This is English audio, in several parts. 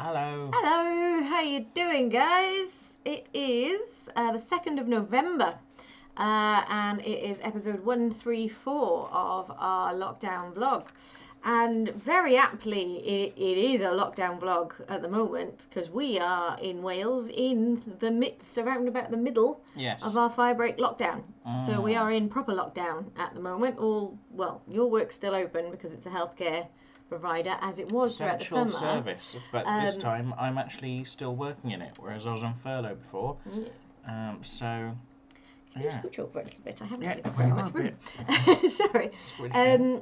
Hello. Hello, how you doing, guys? It is the 2nd of November, and it is episode 134 of our lockdown vlog. And very aptly, it is a lockdown vlog at the moment because we are in Wales in the midst, around about the middle Yes. of our 5-break lockdown. So we are in proper lockdown at the moment. Well, your work's still open because it's a healthcare provider, as it was throughout the Essential summer. service, but this time I'm actually still working in it, whereas I was on furlough before. Yeah. So. Can you scooch over a little bit? I haven't Yeah, really got very much room. Sorry.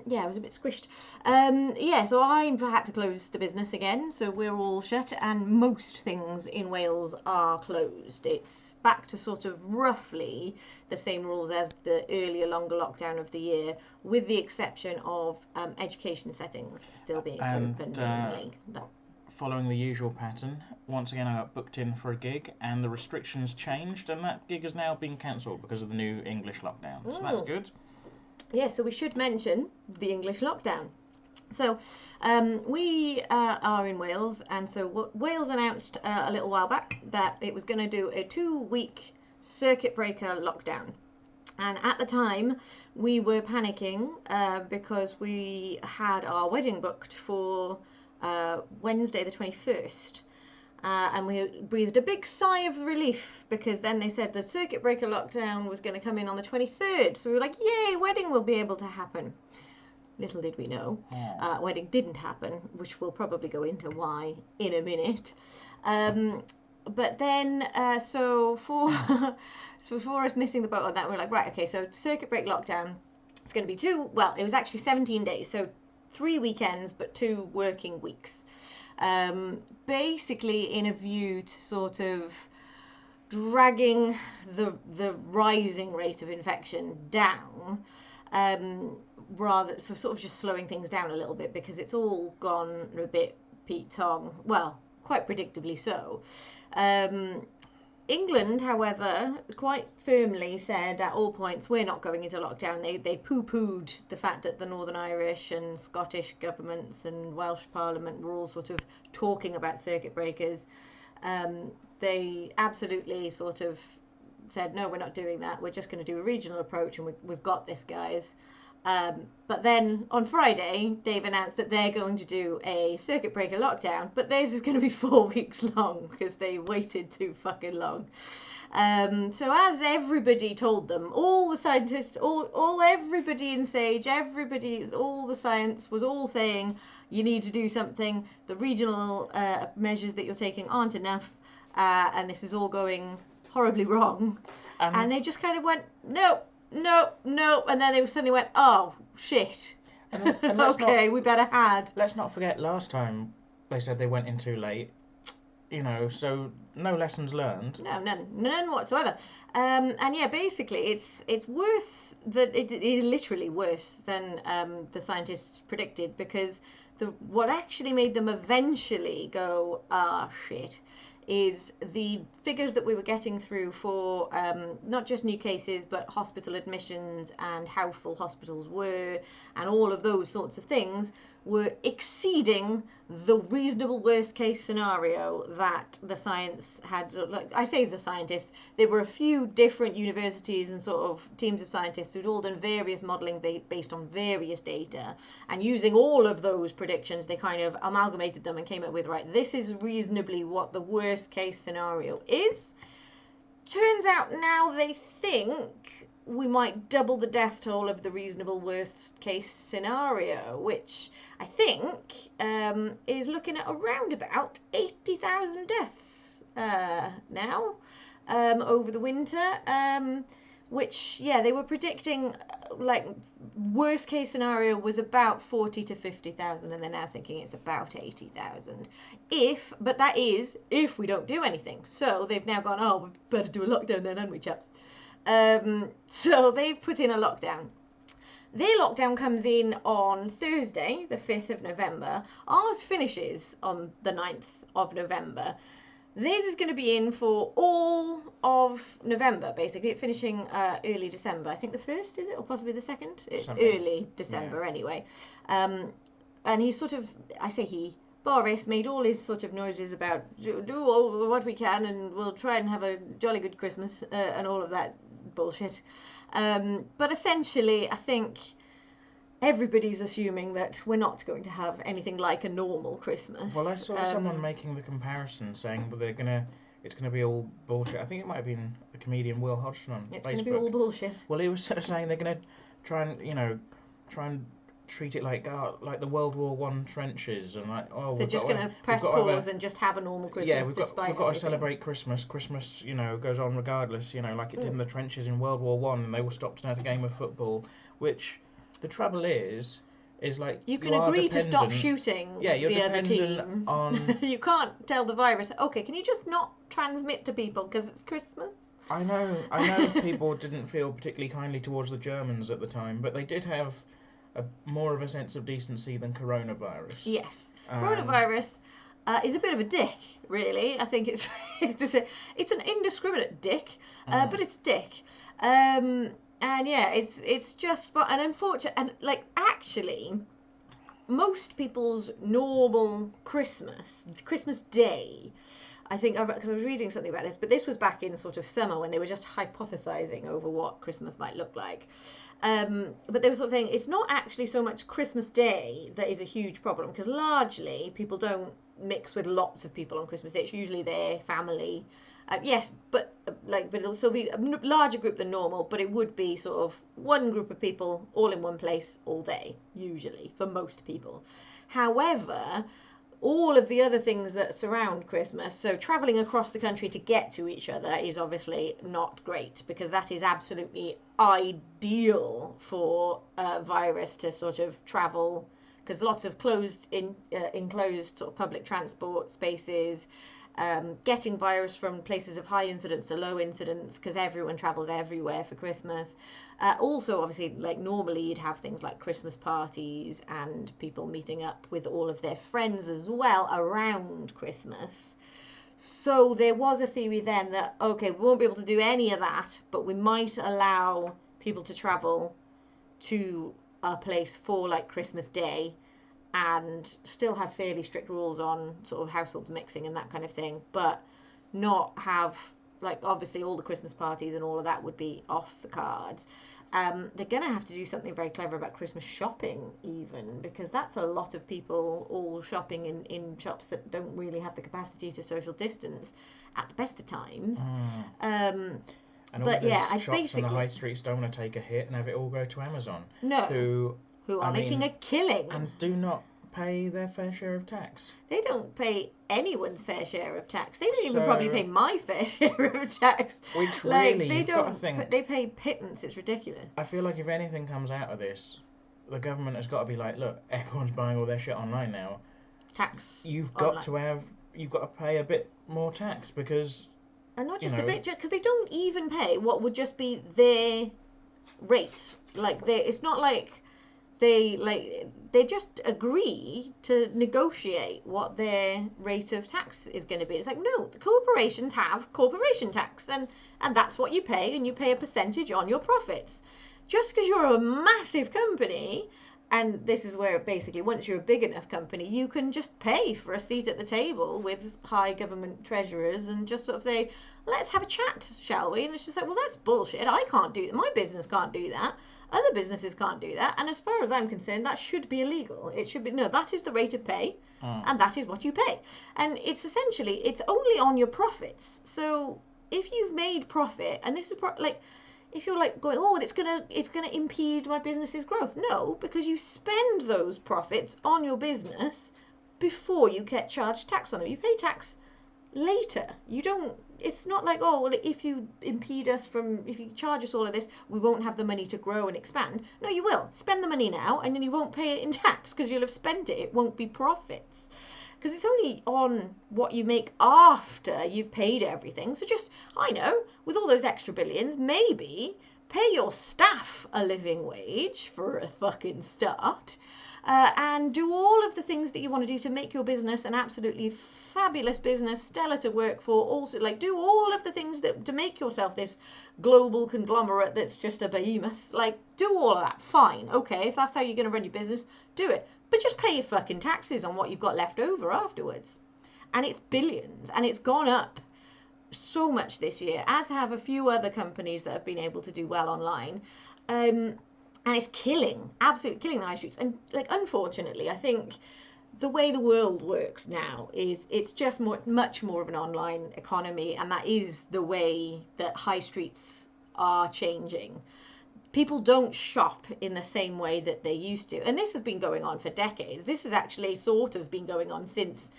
Yeah, I was a bit squished. Yeah, so I've had to close the business again, so we're all shut, and most things in Wales are closed. It's back to sort of roughly the same rules as the earlier, longer lockdown of the year, with the exception of education settings still being open mainly. Following the usual pattern, once again I got booked in for a gig and the restrictions changed and that gig has now been cancelled because of the new English lockdown. So that's good. Yeah, so we should mention the English lockdown. So we are in Wales, and so Wales announced a little while back that it was going to do a 2-week circuit breaker lockdown. And at the time, we were panicking because we had our wedding booked for Wednesday the 21st, and we breathed a big sigh of relief because then they said the circuit breaker lockdown was going to come in on the 23rd, so we were like, yay, wedding will be able to happen. Little did we know, wedding didn't happen, which we'll probably go into why in a minute. But then so for us missing the boat on that, we're like, right, okay, so circuit break lockdown, it's going to be it was actually 17 days, so 3 weekends but 2 working weeks, basically in a view to sort of dragging the rising rate of infection down, rather so sort of just slowing things down a little bit because it's all gone a bit Pete Tong, well, quite predictably so. England, however, quite firmly said at all points, we're not going into lockdown. They poo-pooed the fact that the Northern Irish and Scottish governments and Welsh Parliament were all sort of talking about circuit breakers. They absolutely sort of said, no, we're not doing that. We're just going to do a regional approach, and we've got this, guys. But then on Friday, they've announced that they're going to do a circuit breaker lockdown, but theirs is going to be 4 weeks long because they waited too fucking long. So as everybody told them, all the scientists, everybody in SAGE, all the science was all saying, you need to do something. The regional measures that you're taking aren't enough, and this is all going horribly wrong. And they just kind of went, no, and then they suddenly went, oh shit. And okay, we better had. Let's not forget last time they said they went in too late. So no lessons learned. No, none whatsoever. And yeah, basically, it's worse. It is literally worse than the scientists predicted, because what actually made them eventually go, shit, is the figures that we were getting through for not just new cases, but hospital admissions and how full hospitals were, and all of those sorts of things were exceeding the reasonable worst case scenario that the science had. Like I say, the scientists, there were a few different universities and sort of teams of scientists who'd all done various modelling based on various data, and using all of those predictions, they kind of amalgamated them and came up with, right, this is reasonably what the worst case scenario is. Turns out now they think we might double the death toll of the reasonable worst case scenario, which I think is looking at around about 80,000 deaths now over the winter, which, yeah, they were predicting, like, worst case scenario was about 40 to 50,000, and they're now thinking it's about 80,000. But that is if we don't do anything. So they've now gone, oh, we better do a lockdown then, haven't we, chaps? So they've put in a lockdown. Their lockdown comes in on Thursday, the 5th of November. Ours finishes on the 9th of November. Theirs is going to be in for all of November, basically, finishing early December. I think the 1st, is it? Or possibly the 2nd? Early December, yeah. Anyway. And he sort of, I say he, Boris made all his sort of noises about do all what we can and we'll try and have a jolly good Christmas and all of that bullshit. But essentially, I think everybody's assuming that we're not going to have anything like a normal Christmas. Well, I saw someone making the comparison, saying that it's gonna be all bullshit. I think it might have been the comedian Will Hodgson on It's Facebook. going to be all bullshit. Well, he was sort of saying they're gonna try and treat it like the World War One trenches, and like, oh, They're just going to press pause and just have a normal Christmas. Yeah, we've got to celebrate Christmas. Christmas, goes on regardless, like it did in the trenches in World War One, and they all stopped and had a game of football. Which the trouble is like you can agree to stop shooting the other team. On... You can't tell the virus, okay, can you just not transmit to people because it's Christmas? I know people didn't feel particularly kindly towards the Germans at the time, but they did have more of a sense of decency than coronavirus. Yes. Coronavirus is a bit of a dick, really. I think it's an indiscriminate dick, but it's dick. And yeah, it's just an unfortunate, and like actually, most people's normal Christmas Day, I think, because I was reading something about this, but this was back in sort of summer when they were just hypothesizing over what Christmas might look like. But they were sort of saying it's not actually so much Christmas Day that is a huge problem, because largely people don't mix with lots of people on Christmas Day. It's usually their family. Yes, but it'll still be a larger group than normal, but it would be sort of one group of people all in one place all day, usually, for most people. However, all of the other things that surround Christmas, so travelling across the country to get to each other is obviously not great, because that is absolutely ideal for a virus to sort of travel, because lots of enclosed sort of public transport spaces, getting virus from places of high incidence to low incidence, because everyone travels everywhere for Christmas. Also, obviously, like normally you'd have things like Christmas parties and people meeting up with all of their friends as well around Christmas. So there was a theory then that, okay, we won't be able to do any of that, but we might allow people to travel to a place for like Christmas Day and still have fairly strict rules on sort of household mixing and that kind of thing, but not have, like, obviously all the Christmas parties and all of that would be off the cards. They're going to have to do something very clever about Christmas shopping even, because that's a lot of people all shopping in shops that don't really have the capacity to social distance at the best of times. And but all yeah, I shops basically... on the high streets don't want to take a hit and have it all go to Amazon. No. Who are making a killing. And do not pay their fair share of tax. They don't pay anyone's fair share of tax. They don't even probably pay my fair share of tax. Which like, really, they you've don't. got to think. They pay pittance. It's ridiculous. I feel like if anything comes out of this, the government has got to be like, look, everyone's buying all their shit online now. Tax. You've got to pay a bit more tax, because. And not just a bit, because they don't even pay what would just be their rate. Like it's not like they just agree to negotiate what their rate of tax is going to be. It's like, no, the corporations have corporation tax, and that's what you pay, and you pay a percentage on your profits. Just because you're a massive company, and this is where basically once you're a big enough company, you can just pay for a seat at the table with high government treasurers and just sort of say, let's have a chat, shall we? And it's just like, well, that's bullshit. I can't do that. My business can't do that. Other businesses can't do that. And as far as I'm concerned, that should be illegal. It should be, no, that is the rate of pay, and that is what you pay. And it's essentially, it's only on your profits. So if you've made profit, and this is if you're like going, oh, it's gonna impede my business's growth. No, because you spend those profits on your business before you get charged tax on them. You pay tax later. You don't. It's not like, oh, well, if you if you charge us all of this, we won't have the money to grow and expand. No, you will. Spend the money now, and then you won't pay it in tax because you'll have spent it. It won't be profits. Because it's only on what you make after you've paid everything. So just, I know, with all those extra billions, maybe pay your staff a living wage for a fucking start, and do all of the things that you want to do to make your business an absolutely fabulous business, stellar to work for. Also, like, do all of the things that to make yourself this global conglomerate that's just a behemoth. Like, do all of that. Fine, okay, if that's how you're going to run your business, do it. but just pay your fucking taxes on what you've got left over afterwards. And it's billions, and it's gone up so much this year, as have a few other companies that have been able to do well online. And it's absolutely killing the high streets. And like, unfortunately, I think the way the world works now is it's just much more of an online economy, and that is the way that high streets are changing. People don't shop in the same way that they used to, and this has been going on for decades. This has actually sort of been going on since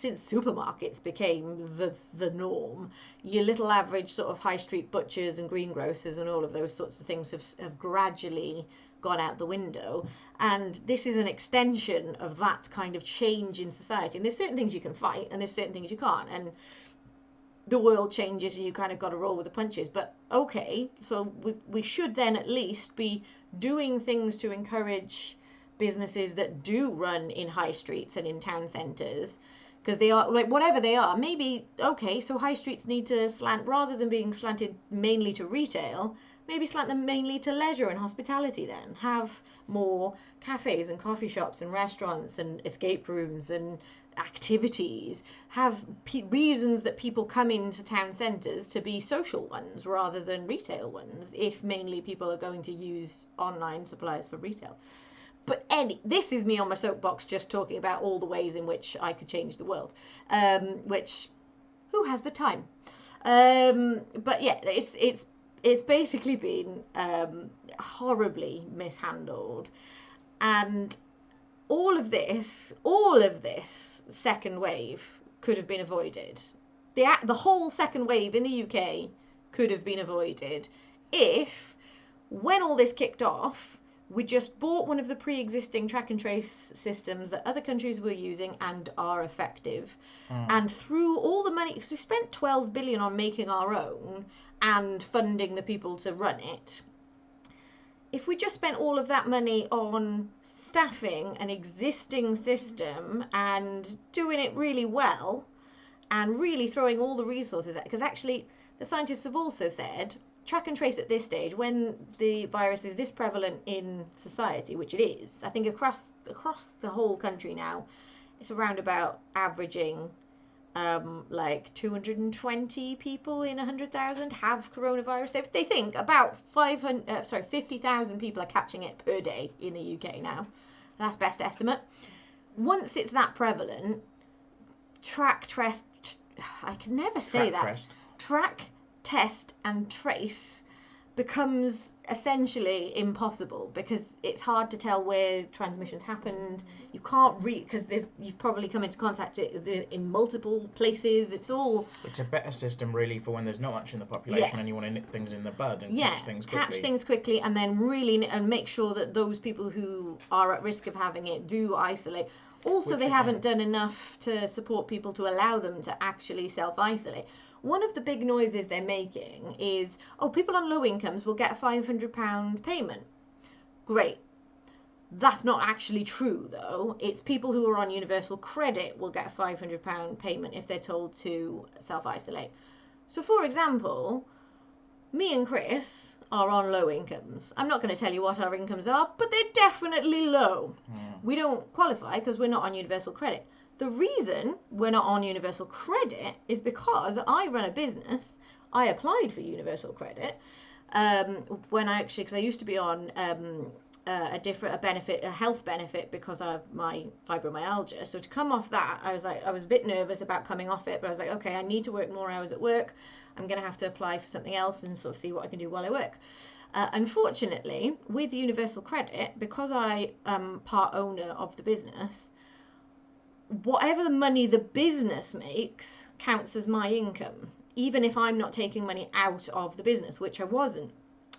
supermarkets became the norm. Your little average sort of high street butchers and greengrocers and all of those sorts of things have gradually gone out the window, and this is an extension of that kind of change in society. And there's certain things you can fight, and there's certain things you can't, and the world changes and you kind of got to roll with the punches. But okay, so we should then at least be doing things to encourage businesses that do run in high streets and in town centres, because they are, like, whatever they are, maybe, okay, so high streets need to slant, rather than being slanted mainly to retail, maybe slant them mainly to leisure and hospitality. Then have more cafes and coffee shops and restaurants and escape rooms and activities, have reasons that people come into town centres to be social ones rather than retail ones, if mainly people are going to use online suppliers for retail. But this is me on my soapbox just talking about all the ways in which I could change the world, which, who has the time? But yeah, it's basically been horribly mishandled, and all of this second wave could have been avoided. The whole second wave in the UK could have been avoided if, when all this kicked off, we just bought one of the pre-existing track and trace systems that other countries were using and are effective, and threw all the money, because we spent 12 billion on making our own and funding the people to run it. If we just spent all of that money on staffing an existing system and doing it really well and really throwing all the resources at it, because actually the scientists have also said track and trace at this stage, when the virus is this prevalent in society, which it is, I think across the whole country now, it's around about averaging like 220 people in 100,000 have coronavirus. They think about 50,000 people are catching it per day in the UK now. That's best estimate. Once it's that prevalent, track, test and trace becomes essentially impossible, because it's hard to tell where transmissions happened. You can't because you've probably come into contact in multiple places. It's a better system really for when there's not much in the population, and you want to nip things in the bud and catch things quickly, and then really make sure that those people who are at risk of having it do isolate. Also, they haven't done enough to support people to allow them to actually self-isolate. One of the big noises they're making is, people on low incomes will get a £500 payment. Great. That's not actually true, though. It's people who are on universal credit will get a £500 payment if they're told to self-isolate. So, for example, me and Chris are on low incomes. I'm not going to tell you what our incomes are, but they're definitely low. We don't qualify because we're not on universal credit. The reason we're not on universal credit is because I run a business. I applied for universal credit because I used to be on a health benefit because of my fibromyalgia. So to come off that, I was a bit nervous about coming off it, but I was like, okay, I need to work more hours at work. I'm going to have to apply for something else and sort of see what I can do while I work. Unfortunately, with universal credit, because I am part owner of the business, whatever the money the business makes counts as my income, even if I'm not taking money out of the business, which I wasn't.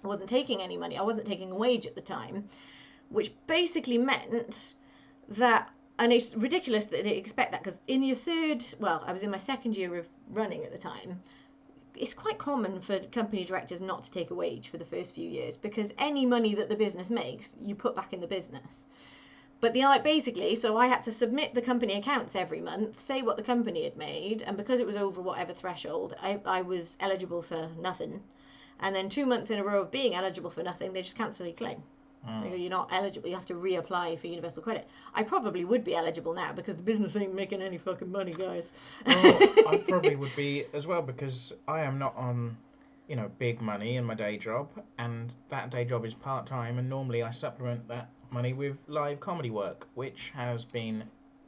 I wasn't taking any money. I wasn't taking a wage at the time, which basically meant that, and it's ridiculous that they expect that, because in your I was in my second year of running at the time. It's quite common for company directors not to take a wage for the first few years, because any money that the business makes, you put back in the business. But so I had to submit the company accounts every month, say what the company had made, and because it was over whatever threshold, I was eligible for nothing. And then 2 months in a row of being eligible for nothing, they just cancel your claim. They go, you're not eligible. You have to reapply for universal credit. I probably would be eligible now because the business ain't making any fucking money, guys. Well, I probably would be as well because I am not on, big money in my day job, and that day job is part-time, and normally I supplement that money with live comedy work, which has been,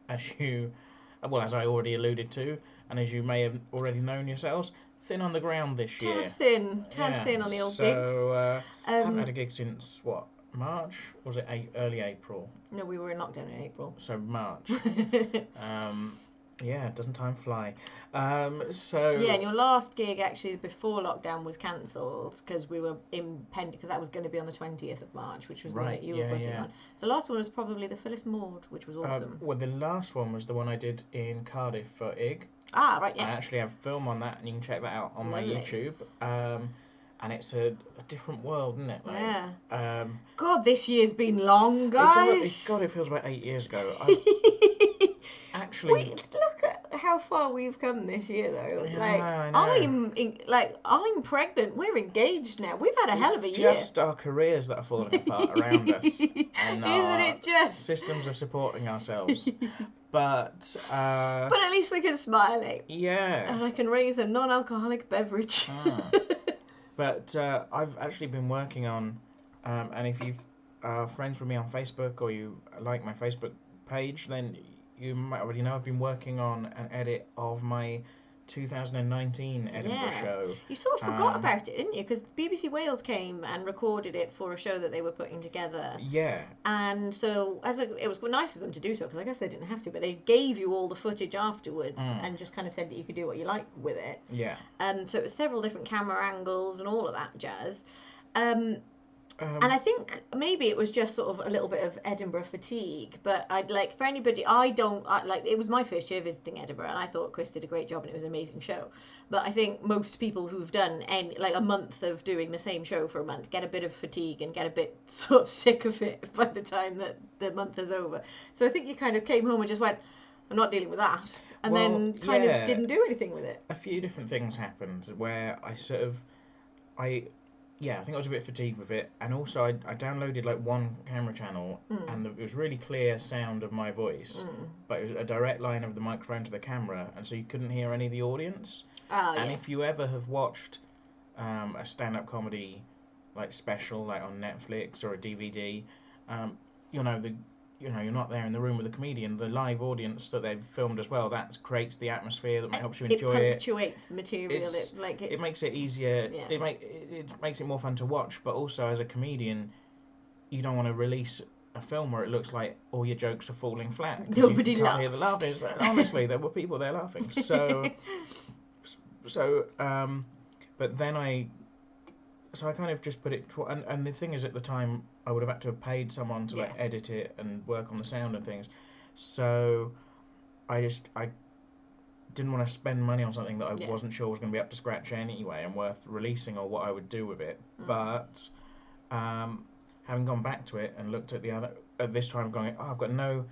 as I already alluded to, and as you may have already known yourselves, thin on the ground this year. Tad thin on the old gigs. So, I haven't had a gig since, March? Or was it early April? No, we were in lockdown in April. So March. Yeah, doesn't time fly? Yeah, and your last gig actually before lockdown was cancelled because we were because that was going to be on the 20th of March, which was the one that you were putting on. So the last one was probably the Phyllis Maud, which was awesome. Well, the last one was the one I did in Cardiff for IG. Ah, right, yeah. I actually have film on that, and you can check that out on my YouTube. And it's a different world, isn't it? Yeah. God, this year's been long, guys. It feels about 8 years ago. Actually, look at how far we've come this year, though. Yeah, I know. I'm pregnant. We're engaged now. We've had a hell of a year. It's just our careers that are falling apart around us, and isn't it just systems of supporting ourselves. But at least we can smile, yeah. And I can raise a non-alcoholic beverage. But I've actually been working on, and if you are friends with me on Facebook or you like my Facebook page, then you might already know I've been working on an edit of my 2019 Edinburgh show. You sort of forgot about it, didn't you? Because BBC Wales came and recorded it for a show that they were putting together. Yeah. And so it was nice of them to do so, because I guess they didn't have to, but they gave you all the footage afterwards and just kind of said that you could do what you like with it. Yeah. So it was several different camera angles and all of that jazz. And I think maybe it was just sort of a little bit of Edinburgh fatigue, but I'd like, for anybody, it was my first year visiting Edinburgh, and I thought Chris did a great job and it was an amazing show. But I think most people who've done a month of doing the same show for a month get a bit of fatigue and get a bit sort of sick of it by the time that the month is over. So I think you kind of came home and just went, I'm not dealing with that. And then kind of didn't do anything with it. A few different things happened where I think I was a bit fatigued with it, and also I downloaded like one camera channel, and it was really clear sound of my voice, but it was a direct line of the microphone to the camera, and so you couldn't hear any of the audience. If you ever have watched a stand-up comedy like special like on Netflix or a DVD, you're not there in the room with the comedian. The live audience that they've filmed as well, that creates the atmosphere that helps you enjoy it. It punctuates the material. It makes it easier. Yeah. It makes it more fun to watch. But also, as a comedian, you don't want to release a film where it looks like all your jokes are falling flat. Nobody can't hear the laughter. But honestly, there were people there laughing. But then I kind of just put it, and the thing is, at the time, I would have had to have paid someone to edit it and work on the sound and things. So I didn't want to spend money on something that I wasn't sure was going to be up to scratch anyway and worth releasing or what I would do with it. But having gone back to it and looked at this time going, I've got all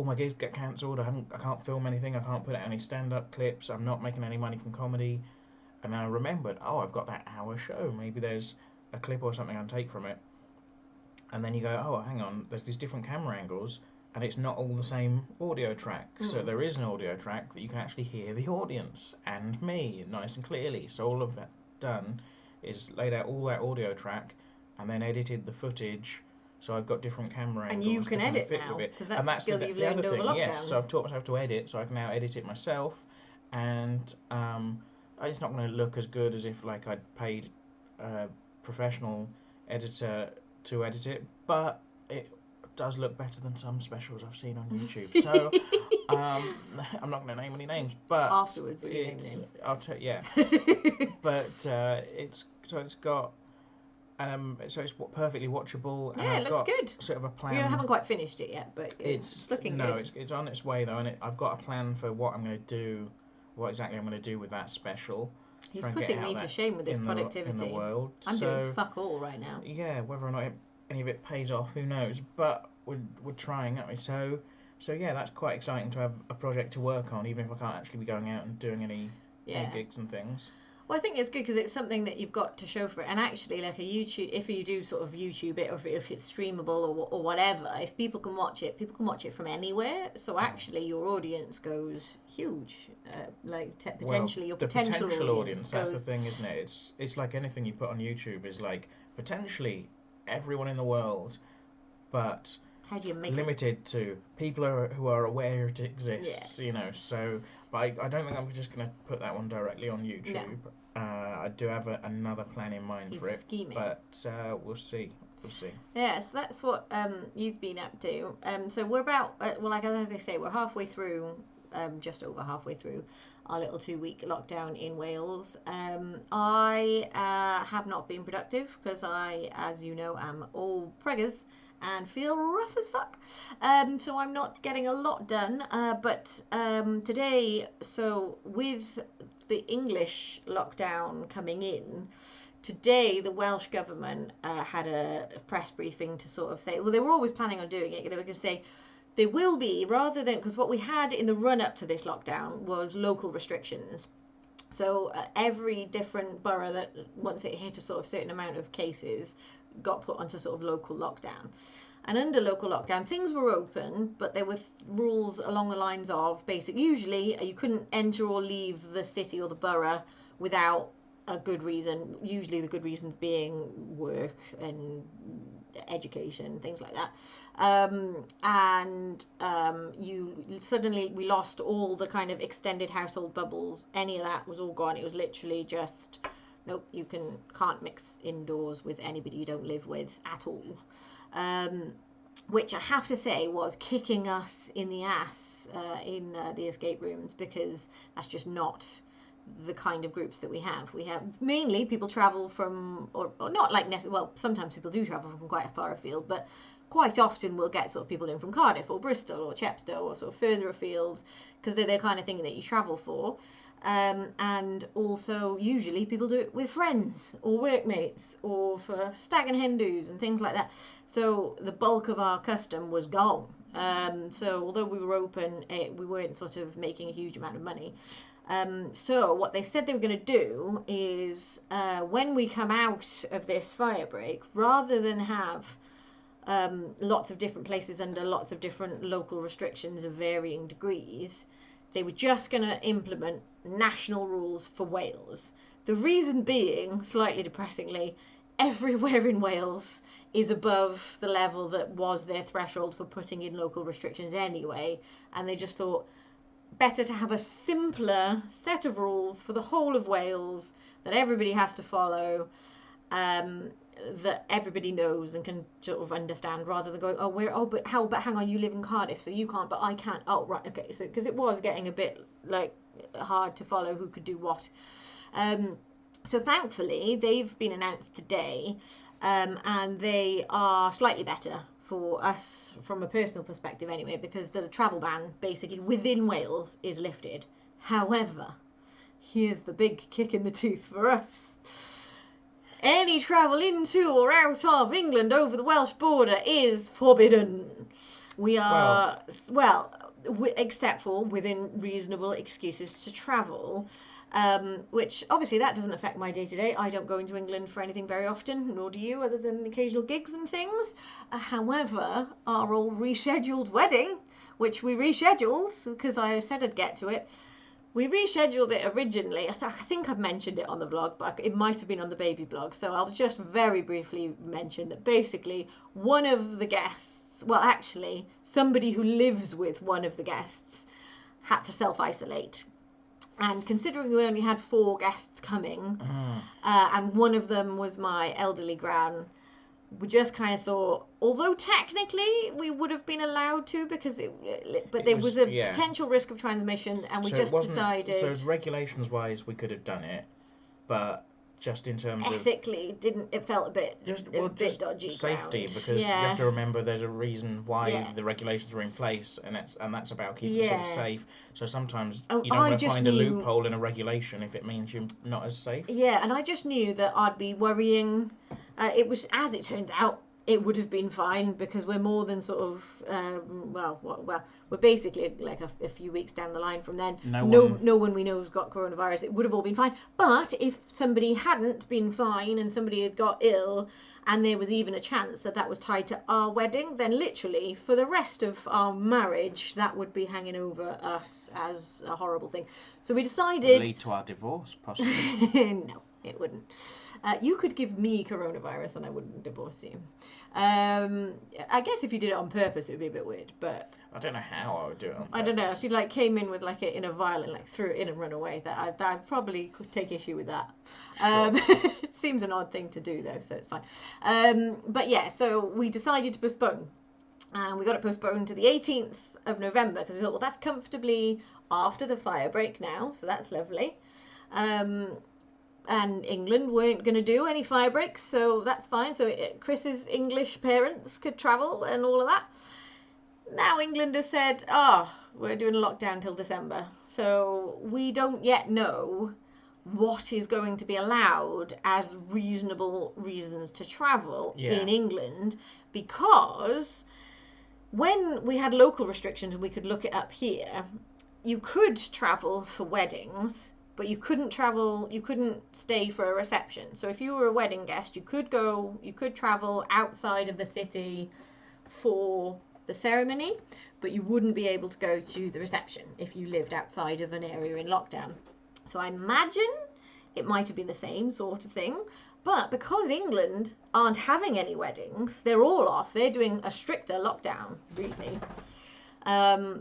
my gigs get cancelled. I can't film anything. I can't put out any stand-up clips. I'm not making any money from comedy. And then I remembered, I've got that hour show. Maybe there's a clip or something I can take from it. And then you go, hang on, there's these different camera angles, and it's not all the same audio track. So there is an audio track that you can actually hear the audience and me nice and clearly. So all of that done is laid out all that audio track and then edited the footage. So I've got different camera angles. And you can edit fit now, with it. because that's the skill you've learned over lockdown. Yes, so I've taught myself to edit, so I can now edit it myself. And it's not going to look as good as if like I'd paid a professional editor to edit it, but it does look better than some specials I've seen on YouTube. So I'm not going to name any names, but afterwards will you name names? I'll tell but it's got it's perfectly watchable. Yeah, and it looks good. Sort of a plan. We haven't quite finished it yet, but it's looking good. No, it's on its way though, and I've got a plan for what I'm going to do. What exactly I'm going to do with that special. He's putting me to shame with his productivity. In the world. I'm doing fuck all right now. Yeah, whether or not any of it pays off, who knows? But we're trying, aren't we? So yeah, that's quite exciting to have a project to work on, even if I can't actually be going out and doing any gigs and things. Well, I think it's good because it's something that you've got to show for it. And actually, like a YouTube, if you do sort of YouTube it, or if it's streamable or whatever, if people can watch it from anywhere. So actually, your audience goes huge. Potentially, your potential audience. That's the thing, isn't it? It's like anything you put on YouTube is like potentially everyone in the world, but how do you make limited to people who are aware it exists. You know, so. But I don't think I'm just going to put that one directly on YouTube. No. I do have another plan in mind for it, scheming. But we'll see. Yeah, so that's what you've been up to. So we're about, like as I say, we're halfway through, just over halfway through our little 2-week lockdown in Wales. I have not been productive because I, as you know, am all preggers and feel rough as fuck. So I'm not getting a lot done. But today, so with the English lockdown coming in, today the Welsh government had a press briefing to sort of say, well, they were always planning on doing it. They were going to say there will be, rather than, because what we had in the run up to this lockdown was local restrictions. So every different borough that once it hit a sort of certain amount of cases got put onto sort of local lockdown. And under local lockdown, things were open, but there were rules along the lines of usually you couldn't enter or leave the city or the borough without a good reason, usually the good reasons being work and education, things like that. We lost all the kind of extended household bubbles. Any of that was all gone. It was literally just, nope, you can't mix indoors with anybody you don't live with at all. Which I have to say was kicking us in the ass in the escape rooms, because that's just not the kind of groups that we have. We have mainly people travel from, or not like necessarily, well, sometimes people do travel from quite far afield, but quite often we'll get sort of people in from Cardiff or Bristol or Chepstow or sort of further afield, because they're the kind of thing that you travel for. And also usually people do it with friends or workmates or for stag and hen do's and things like that. So the bulk of our custom was gone. So although we were open, we weren't sort of making a huge amount of money. So what they said they were going to do is when we come out of this fire break, rather than have lots of different places under lots of different local restrictions of varying degrees, they were just going to implement national rules for Wales. The reason being, slightly depressingly, everywhere in Wales is above the level that was their threshold for putting in local restrictions anyway, and they just thought better to have a simpler set of rules for the whole of Wales that everybody has to follow, that everybody knows and can sort of understand, rather than going, but hang on, you live in Cardiff, so you can't, but I can't. Oh, right, okay. So because it was getting a bit like hard to follow who could do what. So thankfully they've been announced today, and they are slightly better for us from a personal perspective anyway, because the travel ban basically within Wales is lifted. However, here's the big kick in the teeth for us. Any travel into or out of England over the Welsh border is forbidden. We are, except for within reasonable excuses to travel, which obviously that doesn't affect my day-to-day. I don't go into England for anything very often, nor do you, other than occasional gigs and things. However, our all rescheduled wedding, which we rescheduled because I said I'd get to it, we rescheduled it originally. I think I've mentioned it on the vlog, but it might have been on the baby blog. So I'll just very briefly mention that basically one of the guests, well, actually, somebody who lives with one of the guests had to self-isolate. And considering we only had 4 guests coming, and one of them was my elderly gran, we just kind of thought, although technically we would have been allowed to, because there was a potential risk of transmission, and we just decided. So regulations wise, we could have done it, but just in terms ethically, it felt a bit dodgy. Safety, because you have to remember there's a reason why the regulations are in place, and that's about keeping yourself safe. So sometimes you don't want to find a loophole in a regulation if it means you're not as safe. Yeah, and I just knew that I'd be worrying. It was, as it turns out, it would have been fine because we're more than sort of we're basically like a few weeks down the line from then. No one we know has got coronavirus. It would have all been fine. But if somebody hadn't been fine and somebody had got ill, and there was even a chance that was tied to our wedding, then literally for the rest of our marriage that would be hanging over us as a horrible thing. So we decided lead to our divorce, possibly. No, it wouldn't. You could give me coronavirus and I wouldn't divorce you. I guess if you did it on purpose, it would be a bit weird, but I don't know how I would do it on purpose. I don't know. If you like came in with like it in a vial and like threw it in and run away, that I probably could take issue with that. Sure. It seems an odd thing to do though, so it's fine. But yeah, so we decided to postpone. And we got it postponed to the 18th of November because we thought, well, that's comfortably after the fire break now, so that's lovely. And England weren't going to do any fire breaks, so that's fine. So Chris's English parents could travel and all of that. Now England have said, we're doing a lockdown till December. So we don't yet know what is going to be allowed as reasonable reasons to travel in England, because when we had local restrictions and we could look it up here, you could travel for weddings, but you couldn't stay for a reception. So if you were a wedding guest, you could travel outside of the city for the ceremony, but you wouldn't be able to go to the reception if you lived outside of an area in lockdown. So I imagine it might have been the same sort of thing, but because England aren't having any weddings, they're all off. They're doing a stricter lockdown, really.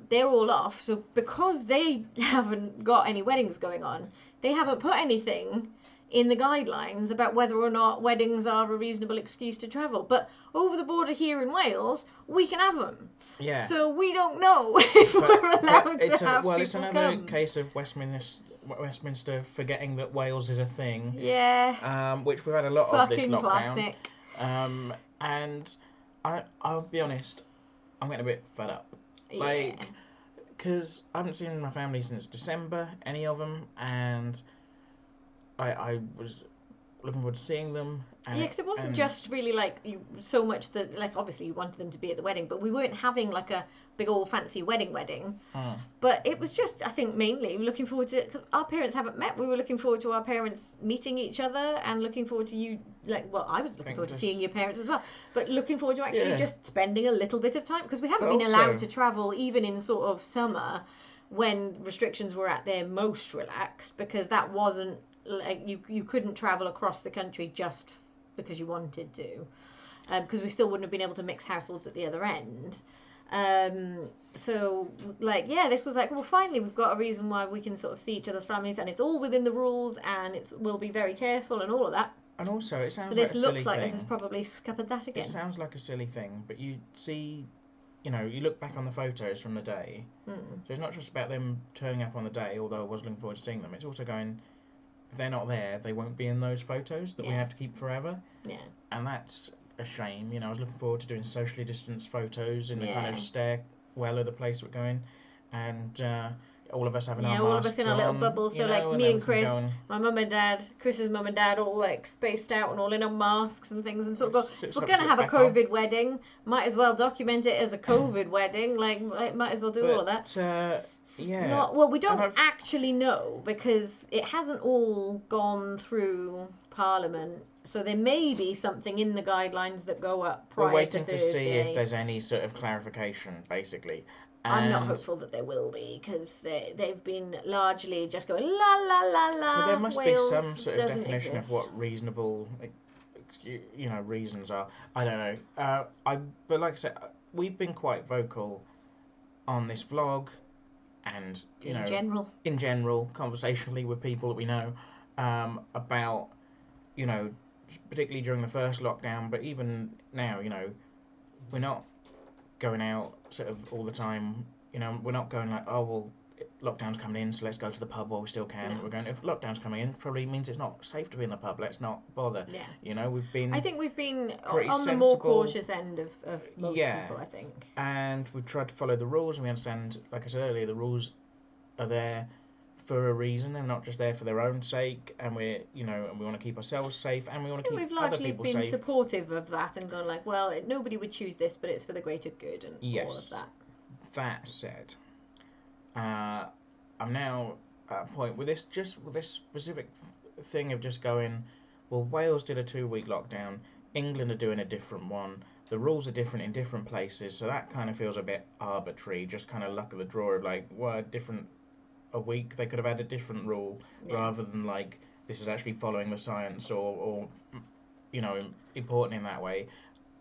They're all off. So because they haven't got any weddings going on, they haven't put anything in the guidelines about whether or not weddings are a reasonable excuse to travel. But over the border here in Wales, we can have them. Yeah. So we don't know if we're allowed to have people it's another come. case of Westminster forgetting that Wales is a thing. Yeah. Which we've had a lot of this Fucking lockdown. classic. And I'll be honest, I'm getting a bit fed up. Yeah. Because I haven't seen my family since December, any of them, and I was looking forward to seeing them. Yeah, because it wasn't just really like so much that, like, obviously you wanted them to be at the wedding, but we weren't having like a big old fancy wedding. But it was just, I think, mainly looking forward to, cause our parents haven't met. We were looking forward to our parents meeting each other and looking forward to you, I was looking forward to seeing your parents as well, but looking forward to actually just spending a little bit of time, because we haven't been allowed to travel even in sort of summer when restrictions were at their most relaxed, because that wasn't like you couldn't travel across the country just because you wanted to, because we still wouldn't have been able to mix households at the other end. So this was like, well, finally we've got a reason why we can sort of see each other's families, and it's all within the rules, and we'll be very careful and all of that. And also, it sounds so like a silly thing. This looks like this has probably scuppered that again. It sounds like a silly thing, but you see, you look back on the photos from the day, so it's not just about them turning up on the day, although I was looking forward to seeing them. It's also going, if they're not there, they won't be in those photos that we have to keep forever. Yeah. And that's a shame. I was looking forward to doing socially distanced photos in the kind of stairwell of the place we're going, and all of us having our masks on. Yeah, all of us in our little bubbles. So like me and Chris, my mum and dad, Chris's mum and dad, all like spaced out and all in on masks and things, and sort of go, we're going to have a COVID wedding. Might as well document it as a COVID wedding. Like, might as well do all of that. Yeah. We don't actually know, because it hasn't all gone through Parliament. So there may be something in the guidelines that go up prior to Thursday. We're waiting to see if there's any sort of clarification, basically. I'm not hopeful that there will be, because they've been largely just going la la la la. Well, there must Wales be some sort of definition exist. of what reasonable, reasons are. I don't know. But like I said, we've been quite vocal on this vlog, and in general, conversationally with people that we know, about, particularly during the first lockdown, but even now, we're not going out sort of all the time. We're not going like, oh well, lockdown's coming in, so let's go to the pub while we still can. No. We're going, if lockdown's coming in, probably means it's not safe to be in the pub. Let's not bother. Yeah. We've been. I think we've been on the more cautious end of most people. I think. And we've tried to follow the rules, and we understand, like I said earlier, the rules are there for a reason. They're not just there for their own sake, and we're, you know, and we want to keep ourselves safe, and we want to keep we've other largely people been safe. supportive of that and gone like, well, nobody would choose this, but it's for the greater good and all of that. That said, I'm now at a point with this specific thing of just going, well, Wales did a 2-week lockdown, England are doing a different one. The rules are different in different places, so that kind of feels a bit arbitrary. Just kind of luck of the draw of like, well, a week they could have had a different rule rather than like this is actually following the science or you know, important in that way.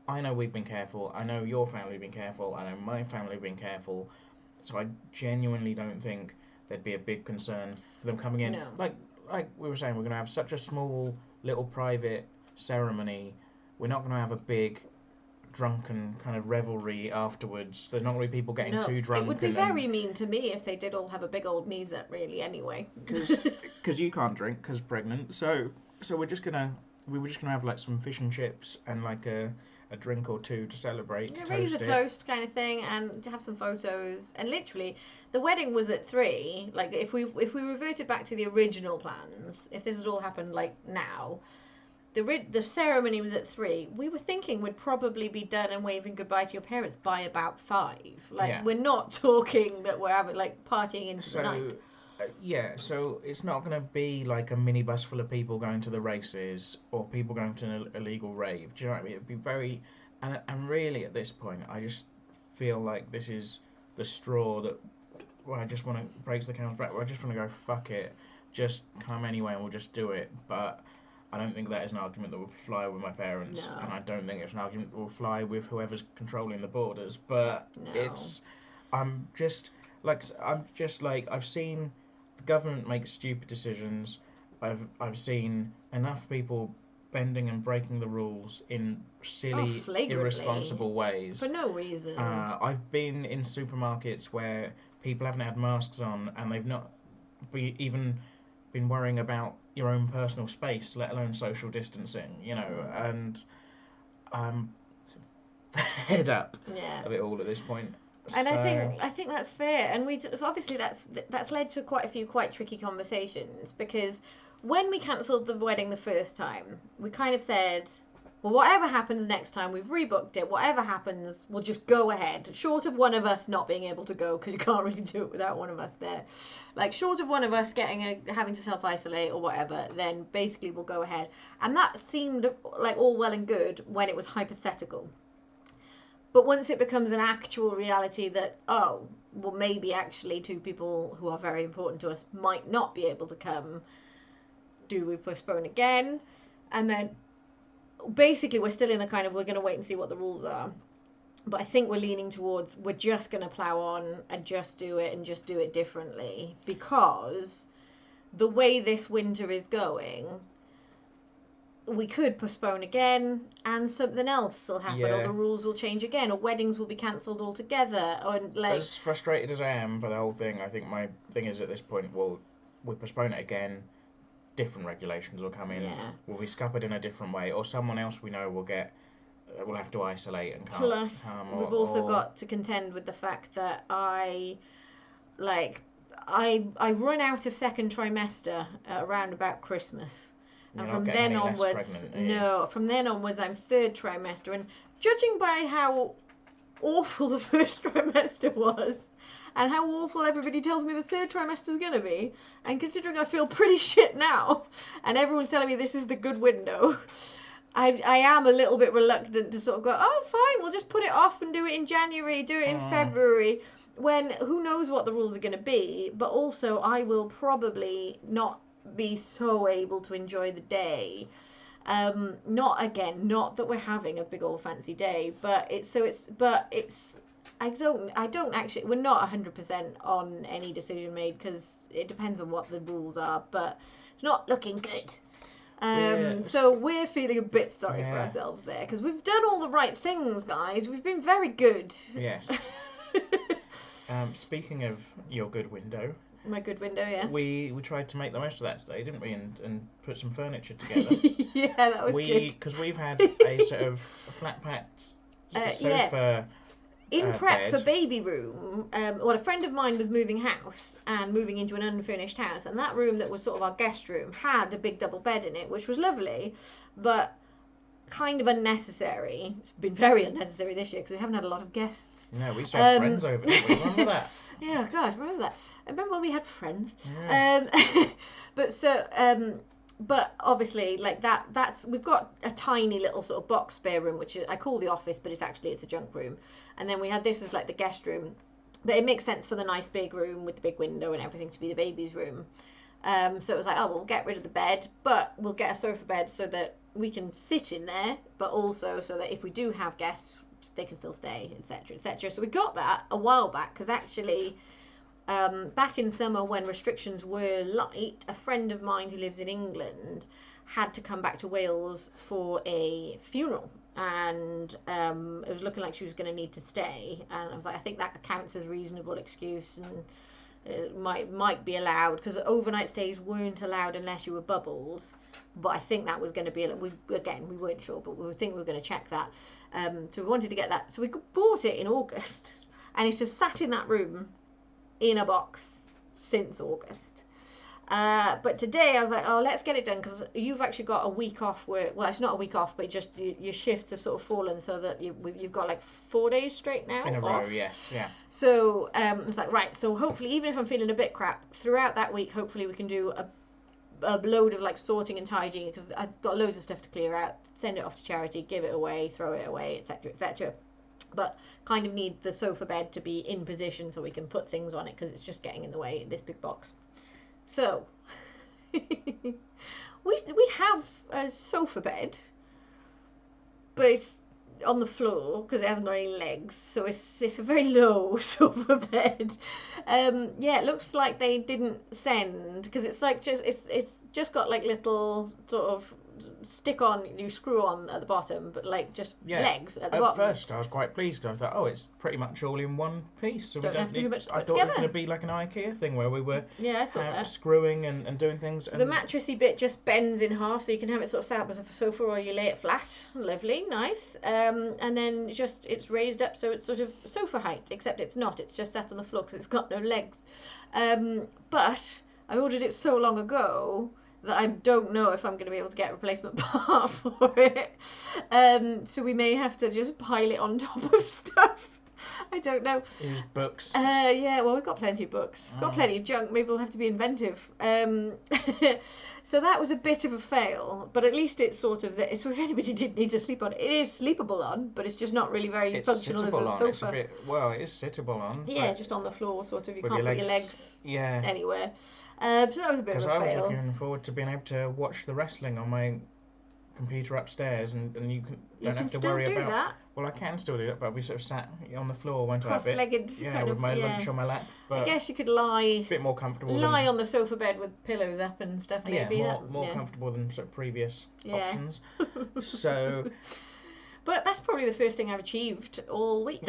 I know we've been careful. I know your family have been careful. I know my family have been careful. So I genuinely don't think there'd be a big concern for them coming in. No. Like we were saying, we're going to have such a small little private ceremony. We're not going to have a big drunken kind of revelry afterwards. There's not going to be people getting too drunk. It would be very mean to me if they did all have a big old music, really, anyway. Because you can't drink because pregnant. So we were just gonna have like some fish and chips and like a drink or two to celebrate. Yeah, raise a toast kind of thing and have some photos. And literally, the wedding was at 3. Like if we reverted back to the original plans, if this had all happened like now. The ceremony was at 3. We were thinking we'd probably be done and waving goodbye to your parents by about 5. Like we're not talking that we're having like partying into the night. So it's not going to be like a minibus full of people going to the races or people going to an illegal rave. Do you know what I mean? It'd be very, and really at this point, I just feel like this is the straw that I just want to breaks the camel's back. I just want to go fuck it, just come anyway and we'll just do it. But I don't think that is an argument that will fly with my parents, and I don't think it's an argument that will fly with whoever's controlling the borders. But I'm just like I've seen the government make stupid decisions. I've seen enough people bending and breaking the rules in silly, irresponsible ways for no reason. I've been in supermarkets where people haven't had masks on, and they've not even been worrying about your own personal space, let alone social distancing, you know, and I'm fed up of it all at this point. And so... I think that's fair, and so obviously that's led to quite a few quite tricky conversations, because when we cancelled the wedding the first time, we kind of said, well, whatever happens next time, we've rebooked it. Whatever happens, we'll just go ahead. Short of one of us not being able to go, because you can't really do it without one of us there. Like, short of one of us having to self-isolate or whatever, then basically we'll go ahead. And that seemed like all well and good when it was hypothetical. But once it becomes an actual reality that, oh, well, maybe actually 2 people who are very important to us might not be able to come, do we postpone again? And then basically we're still in the kind of, we're going to wait and see what the rules are. But I think we're leaning towards, we're just going to plow on and just do it and just do it differently, because the way this winter is going, we could postpone again and something else will happen, or the rules will change again, or weddings will be cancelled altogether, or like... As frustrated as I am by the whole thing, I think my thing is at this point, well, we postpone it again, different regulations will come in, we'll be scuppered in a different way, or someone else we know will we'll have to isolate and come. Plus, we've also got to contend with the fact that I run out of second trimester around about Christmas. And from then onwards, from then onwards, I'm 3rd trimester. And judging by how awful the 1st trimester was, and how awful everybody tells me the 3rd trimester is going to be, and considering I feel pretty shit now, and everyone's telling me this is the good window, I am a little bit reluctant to sort of go, oh, fine, we'll just put it off and do it in January, do it in February, when who knows what the rules are going to be, but also I will probably not be so able to enjoy the day. Not that we're having a big old fancy day, but I don't actually, we're not 100% on any decision made, because it depends on what the rules are, but it's not looking good. So we're feeling a bit sorry for ourselves there, because we've done all the right things, guys. We've been very good. Yes. Speaking of your good window. My good window, yes. We tried to make the most of that today, didn't we? And put some furniture together. Yeah, that was good. Because we've had a sort of flat packed sofa in prep bed. for baby room, well, a friend of mine was moving house and moving into an unfurnished house, and that room that was sort of our guest room had a big double bed in it, which was lovely, but kind of unnecessary. It's been very unnecessary this year because we haven't had a lot of guests. No, we used to have friends over, didn't we? Remember that? Yeah, God, remember that? I remember when we had friends. Yeah. But obviously, like that's we've got a tiny little sort of box spare room, which I call the office, but it's a junk room. And then we had this as like the guest room, but it makes sense for the nice big room with the big window and everything to be the baby's room. So it was like, oh, we'll get rid of the bed, but we'll get a sofa bed so that we can sit in there, but also so that if we do have guests, they can still stay, etc., etc. So we got that a while back because actually. Back in summer when restrictions were light, a friend of mine who lives in England had to come back to Wales for a funeral, and it was looking like she was going to need to stay, and I was like, I think that counts as a reasonable excuse, and it might be allowed, because overnight stays weren't allowed unless you were bubbled, but I think that was going to be, we weren't sure, but we think we were going to check that, so we wanted to get that, so we bought it in August, and it has sat in that room in a box since August. But today I was like, oh, let's get it done, because you've actually got a week off work. Well, it's not a week off, but just your shifts have sort of fallen so that you've got like 4 days straight now. In a off. row, yes, yeah. So it's like, right, so hopefully, even if I'm feeling a bit crap, throughout that week, hopefully we can do a load of like sorting and tidying, because I've got loads of stuff to clear out, send it off to charity, give it away, throw it away, etc., etc. But kind of need the sofa bed to be in position so we can put things on it, because it's just getting in the way in this big box. So we have a sofa bed, but it's on the floor because it hasn't got any legs, so it's a very low sofa bed. Yeah, it looks like they didn't send, because it's like it's just got like little sort of you screw on at the bottom, but like just legs at the bottom. At first I was quite pleased because I thought, oh, it's pretty much all in one piece, so don't we don't have to do much to I put thought together. it was going to be like an IKEA thing where we were I thought that. screwing and doing things. So the mattressy bit just bends in half, so you can have it sort of set up as a sofa, or you lay it flat. Lovely, nice. And then it's raised up so it's sort of sofa height, except it's not. It's just sat on the floor because it's got no legs. But I ordered it so long ago that I don't know if I'm going to be able to get a replacement part for it. So we may have to just pile it on top of stuff. I don't know. Use books. Yeah, well, we've got plenty of books. Got plenty of junk. Maybe we'll have to be inventive. So that was a bit of a fail, but at least it's sort of that. So if anybody did need to sleep on it, it is sleepable on, but it's just not really very functional as a sofa. It is sittable on. Yeah, just on the floor, sort of. You can't put your legs anywhere. So that was a bit of a fail. Because I was looking forward to being able to watch the wrestling on my computer upstairs, and you don't have to worry about. That. Well, I can still do that, but we sort of sat on the floor, won't I? Cross-legged, with my lunch on my lap. But I guess you could lie. A bit more comfortable. Lie on the sofa bed with pillows up and stuff. Maybe more comfortable than sort of previous options. So. But that's probably the first thing I've achieved all week.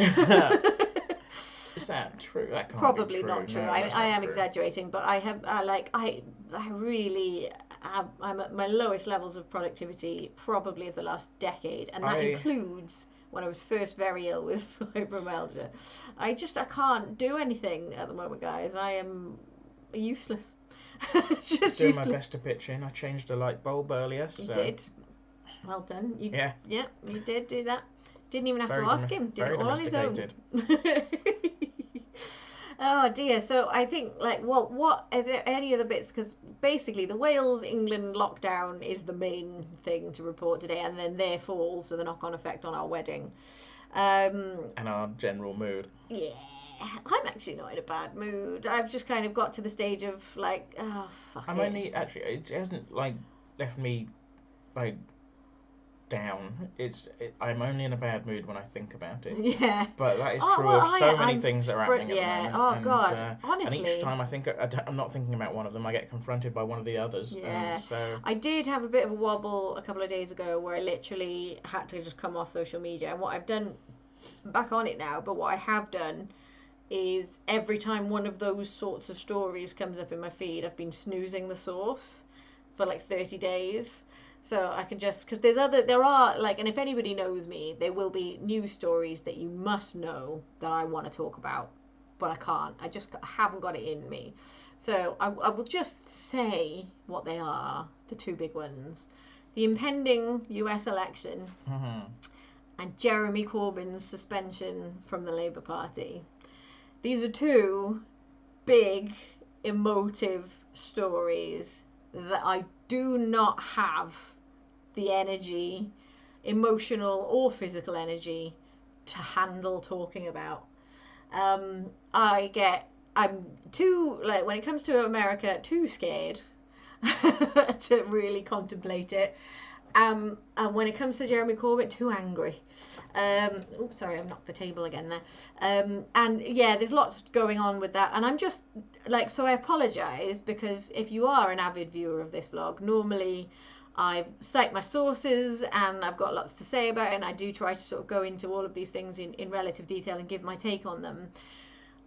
Is that true? That can't probably be true. Not true. No, I am exaggerating, but I really I'm at my lowest levels of productivity probably of the last decade, and that includes when I was first very ill with fibromyalgia. I can't do anything at the moment, guys. I am useless. Just doing my best to pitch in. I changed a light bulb earlier. So. You did. Well done. Yeah, you did do that. Didn't even have to ask him. Did it all on his own. Oh dear. So I think what are there any other bits? Because basically the Wales England lockdown is the main thing to report today, and then therefore also the knock-on effect on our wedding. And our general mood. Yeah. I'm actually not in a bad mood. I've just kind of got to the stage of like, oh fuck it. It hasn't left me down. I'm only in a bad mood when I think about it. Yeah. But that is true of so many things that are happening at the moment. God. Honestly. And each time I think I'm not thinking about one of them, I get confronted by one of the others. Yeah. And so I did have a bit of a wobble a couple of days ago where I literally had to just come off social media. And what I've done, back on it now, but what I have done is every time one of those sorts of stories comes up in my feed, I've been snoozing the source for 30 days. So I can just, because there are, like, and if anybody knows me, there will be news stories that you must know that I want to talk about, but I can't. I just haven't got it in me. So I will just say what they are, the two big ones. The impending US election and Jeremy Corbyn's suspension from the Labour Party. These are two big, emotive stories that I do not have the energy, emotional or physical energy, to handle talking about. I'm too, like, when it comes to America, too scared to really contemplate it. And when it comes to Jeremy Corbyn, too angry. Oops, sorry, I've knocked the table again there. And yeah, there's lots going on with that. And I'm just, like, so I apologise, because if you are an avid viewer of this vlog, normally I cite my sources and I've got lots to say about it, and I do try to sort of go into all of these things in relative detail and give my take on them.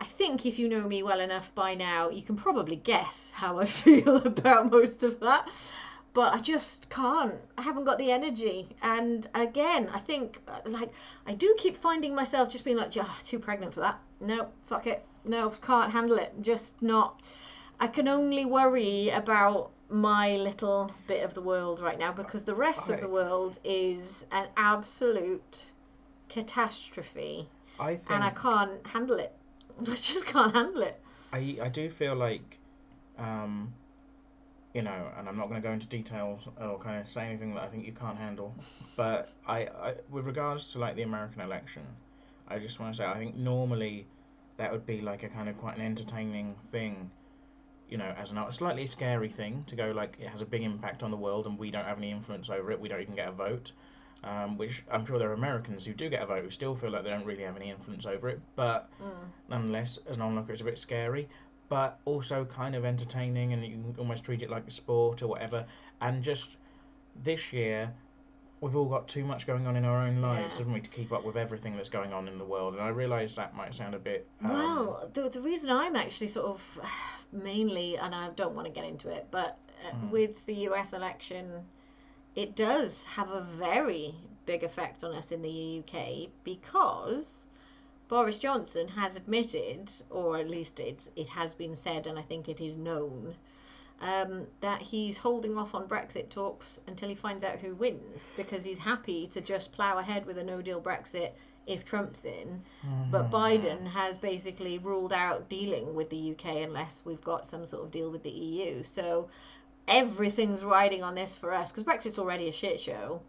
I think if you know me well enough by now, you can probably guess how I feel about most of that. But I just can't. I haven't got the energy. And again, I think, like, I do keep finding myself just being like, too pregnant for that. No, fuck it. No, can't handle it. Just not. I can only worry about my little bit of the world right now, because the rest of the world is an absolute catastrophe. And I can't handle it. I just can't handle it. I do feel like, you know, and I'm not going to go into details or kind of say anything that I think you can't handle, but I with regards to, like, the American election, I just want to say I think normally that would be like a kind of quite an entertaining thing, you know, as a slightly scary thing to go, like, it has a big impact on the world and we don't have any influence over it, we don't even get a vote, which I'm sure there are Americans who do get a vote who still feel like they don't really have any influence over it, but nonetheless, as an onlooker, it's a bit scary, but also kind of entertaining, and you can almost treat it like a sport or whatever. And just this year, we've all got too much going on in our own lives, haven't we, to keep up with everything that's going on in the world. And I realise that might sound a bit... Well, the reason I'm actually sort of mainly, and I don't want to get into it, but with the US election, it does have a very big effect on us in the UK, because Boris Johnson has admitted, or at least it has been said, and I think it is known, that he's holding off on Brexit talks until he finds out who wins, because he's happy to just plough ahead with a no-deal Brexit if Trump's in. But Biden has basically ruled out dealing with the UK unless we've got some sort of deal with the EU. So everything's riding on this for us, because Brexit's already a shit show.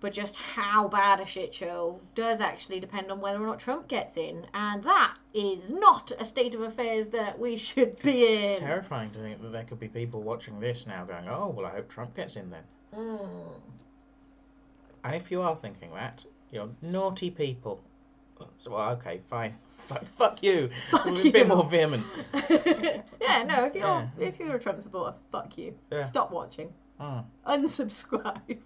But just how bad a shit show does actually depend on whether or not Trump gets in. And that is not a state of affairs that we should be in. It's terrifying to think that there could be people watching this now going, oh, well, I hope Trump gets in then. And if you are thinking that, you're naughty people. So, well, okay, fine. Fuck you. A bit more vehement. Yeah, no, if you're a Trump supporter, fuck you. Yeah. Stop watching. Unsubscribe.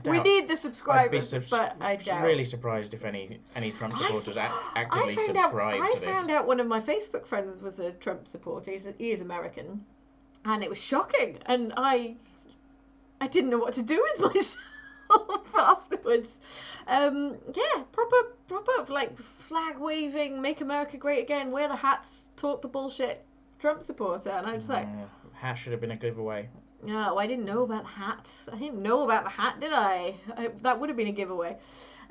We need the subscribers, but I doubt. I'm really surprised if any Trump supporters actively subscribe to this. I found out one of my Facebook friends was a Trump supporter. He is American, and it was shocking. And I didn't know what to do with myself afterwards. Yeah, proper like flag waving, make America great again, wear the hats, talk the bullshit Trump supporter, and I was like, hat should have been a giveaway. Oh, I didn't know about the hat. I didn't know about the hat, did I? That would have been a giveaway.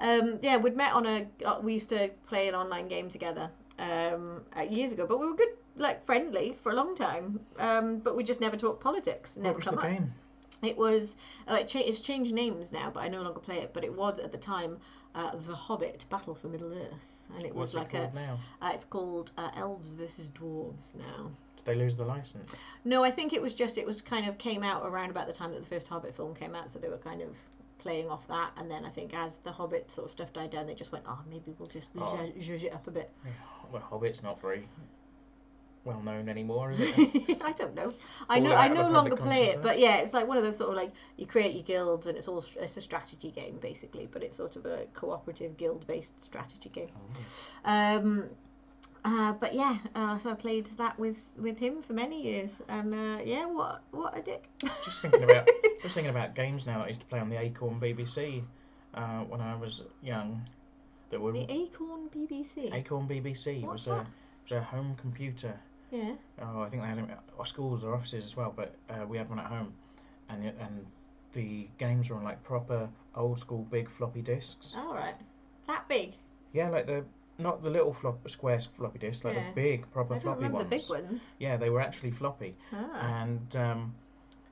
Yeah, we'd met on we used to play an online game together years ago, but we were good, like, friendly for a long time. But we just never talked politics. Never come up. What was the game? It was, it's changed names now, but I no longer play it. But it was at the time The Hobbit: Battle for Middle Earth, and it was like now? It's called Elves versus Dwarves now. Did they lose the license? No, I think it was kind of came out around about the time that the first Hobbit film came out, so they were kind of playing off that, and then I think as the Hobbit sort of stuff died down, they just went, maybe we'll just zhuzh it up a bit. Yeah, well, Hobbit's not very well known anymore, is it? I don't know. I no longer play it, but yeah, it's like one of those sort of, like, you create your guilds, and it's a strategy game basically, but it's sort of a cooperative guild-based strategy game. But yeah, so I played that with him for many years, and yeah, what a dick. Just thinking about games now that I used to play on the Acorn BBC when I was young. That were The Acorn BBC. Acorn BBC What's was a home computer. Yeah. Oh, I think they had them at schools or offices as well, but we had one at home, and the games were on like proper old school big floppy disks. All right. That big. Yeah, like not the little square floppy disks, like the big proper floppy ones. I don't remember the big ones. Yeah, they were actually floppy, and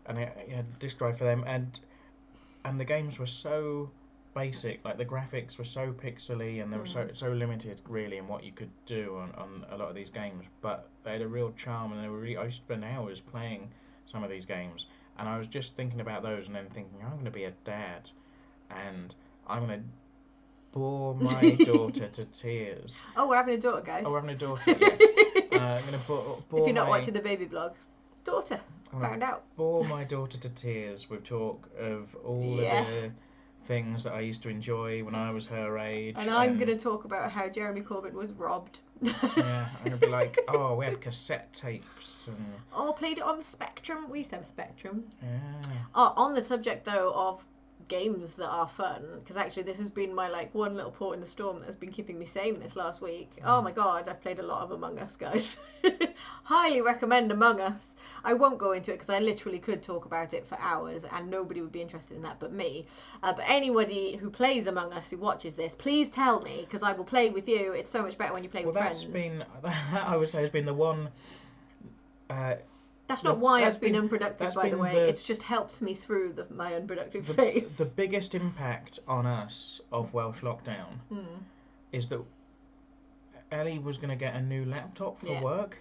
it had a disk drive for them, and the games were so basic, like the graphics were so pixely, and they were so limited really in what you could do on a lot of these games, but they had a real charm, and I used to spend hours playing some of these games, and I was just thinking about those and then thinking, I'm going to be a dad, and I'm going to bore my daughter to tears. Oh, we're having a daughter, guys. Oh, we're having a daughter, yes. I'm going to bore if you're not watching the baby blog, daughter, found out. Bore my daughter to tears with talk of all of the things that I used to enjoy when I was her age. And I'm going to talk about how Jeremy Corbyn was robbed. Yeah, I'm going to be like, oh, we had cassette tapes. And... Oh, played it on Spectrum. We used to have Spectrum. Yeah. Oh, on the subject, though, of games that are fun, because actually this has been my one little port in the storm that has been keeping me sane this last week. Oh my god, I've played a lot of Among Us, guys. Highly recommend Among Us. I won't go into it because I literally could talk about it for hours and nobody would be interested in that but me. But anybody who plays Among Us, who watches this, please tell me, because I will play with you. It's so much better when you play with friends. I would say has been the one... That's not why I've been unproductive, by the way. It's just helped me through my unproductive phase. The biggest impact on us of Welsh Lockdown is that Ellie was going to get a new laptop for work.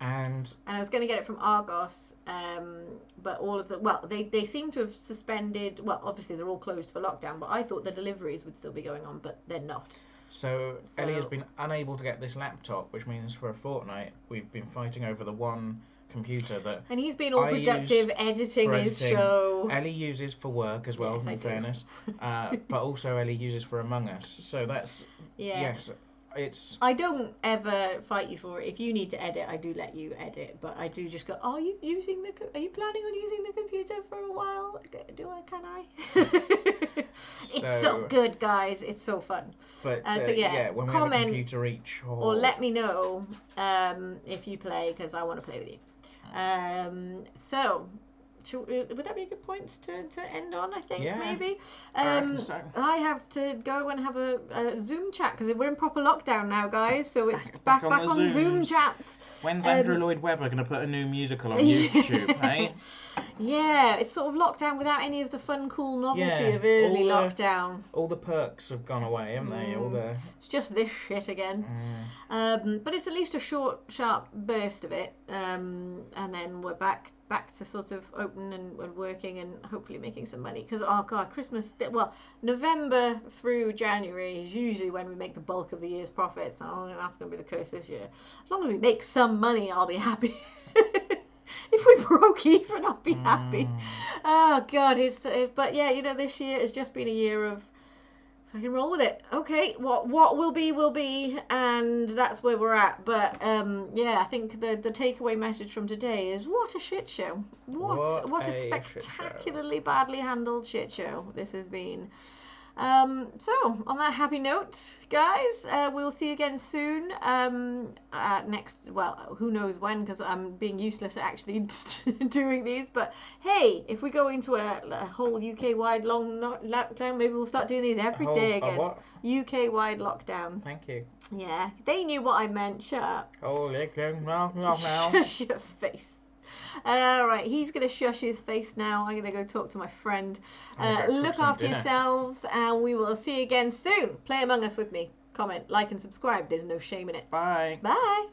And I was going to get it from Argos, but all of they seem to have suspended, obviously they're all closed for lockdown, but I thought the deliveries would still be going on, but they're not. So Ellie has been unable to get this laptop, which means for a fortnight we've been fighting over the one computer that and he's been all productive editing his show. Ellie uses for work as well, in fairness, but also Ellie uses for Among Us. So that's yes, it's. I don't ever fight you for it. If you need to edit, I do let you edit, but I do just go. Are you planning on using the computer for a while? Can I? It's so good, guys. It's so fun. But when we comment have a computer each, or let me know if you play, because I want to play with you. So, would that be a good point to end on? I think maybe. I have to go and have a Zoom chat because we're in proper lockdown now, guys. So it's back on Zoom chats. When's Andrew Lloyd Webber going to put a new musical on YouTube? Eh? Yeah, it's sort of lockdown without any of the fun, cool novelty of early lockdown. All the perks have gone away, haven't they? It's just this shit again. But it's at least a short, sharp burst of it, and then we're back to sort of open and working and hopefully making some money. Because Christmas, November through January is usually when we make the bulk of the year's profits. And I think that's going to be the case this year. As long as we make some money, I'll be happy. If we broke even, I'll be happy. Oh god, but yeah, this year has just been a year of I can roll with it. Okay, what will be, and that's where we're at. But I think the takeaway message from today is what a shit show. What a spectacularly badly handled shit show this has been. So on that happy note, guys, we'll see you again soon. Next, who knows when, because I'm being useless at actually doing these. But hey, if we go into a whole UK-wide long lockdown, maybe we'll start doing these every day again. What? UK-wide lockdown. Thank you. Yeah, they knew what I meant. Shut up. Shush your face. Alright, he's going to shush his face now. I'm going to go talk to my friend. Look after yourselves, and we will see you again soon. Play Among Us with me. Comment, like, and subscribe. There's no shame in it. Bye. Bye.